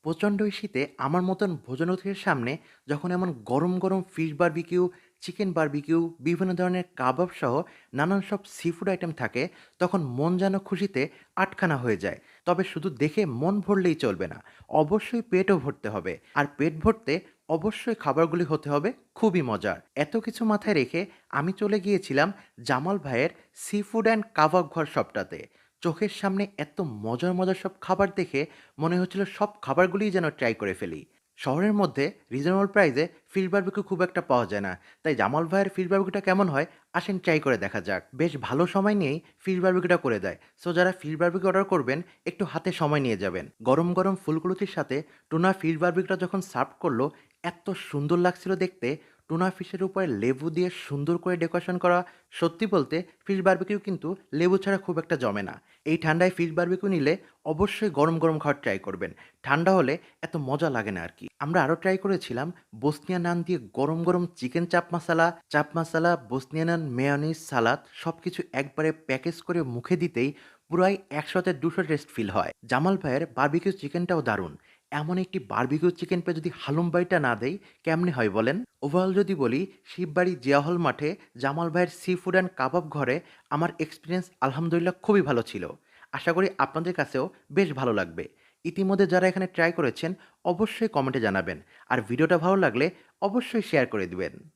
প্রচণ্ড এই শীতে আমার মতন ভোজনালয়ের সামনে যখন এমন গরম গরম ফিশ বারবিকিউ, চিকেন বারবিকিউ, বিভিন্ন ধরনের কাবাব সহ নানান সব সিফুড আইটেম থাকে, তখন মন যেন খুশিতে আটখানা হয়ে যায়। তবে শুধু দেখে মন ভরলেই চলবে না, অবশ্যই পেটও ভরতে হবে। আর পেট ভরতে অবশ্যই খাবারগুলি হতে হবে খুবই মজার। এত কিছু মাথায় রেখে আমি চলে গিয়েছিলাম জামাল ভাইয়ের সিফুড অ্যান্ড কাবাব ঘর শপটাতে। চোখের সামনে এত মজার মজার সব খাবার দেখে মনে হচ্ছিল সব খাবারগুলিই যেন ট্রাই করে ফেলি। শহরের মধ্যে রিজনেবল প্রাইসে ফিশ বারবিকিউ খুব একটা পাওয়া যায় না, তাই জামাল ভাইয়ের ফিশ বারবিকিউটা কেমন হয় আসেন ট্রাই করে দেখা যাক। বেশ ভালো সময় নিয়েই ফিশ বারবিকিউটা করে দেয়, সো যারা ফিশ বারবিকিউ অর্ডার করবেন একটু হাতে সময় নিয়ে যাবেন। গরম গরম ফুলকলুচির সাথে টুনা ফিশ বারবিকিউটা যখন সার্ভ করলো, এত সুন্দর লাগছিল দেখতে। টুনা ফিশের উপরে লেবু দিয়ে সুন্দর করে ডেকোরেশন করা। সত্যি বলতে ফিশ বারবিকিউ কিন্তু লেবু ছাড়া খুব একটা জমে না। এই ঠান্ডায় ফিশ বারবিকিউ নিলে অবশ্যই গরম গরম খাওয়ার ট্রাই করবেন। ঠান্ডা হলে এত মজা লাগে না আর কি। আমরা আরও ট্রাই করেছিলাম বসনিয়া নান দিয়ে গরম গরম চিকেন চাপ মাসালা, বসনিয়া নান, মেয়োনিজ, সালাদ সব কিছু একবারে প্যাকেজ করে মুখে দিতেই পুরাই ১০০-২০০ টেস্ট ফিল হয়। জামাল ভাইয়ের বারবিকিউ চিকেনটাও দারুণ। এমন একটি বারবিকিউ চিকেন পেয়ে যদি হালুম বাড়িটা না দেই, কেমনে হয় বলেন? ওভারঅল যদি বলি, শিববাড়ি জিয়াহল মাঠে জামাল ভাইয়ের সি ফুড অ্যান্ড কাবাব ঘরে আমার এক্সপিরিয়েন্স আলহামদুলিল্লাহ খুবই ভালো ছিল। আশা করি আপনাদের কাছেও বেশ ভালো লাগবে। ইতিমধ্যে যারা এখানে ট্রাই করেছেন অবশ্যই কমেন্টে জানাবেন। আর ভিডিওটা ভালো লাগলে অবশ্যই শেয়ার করে দিবেন।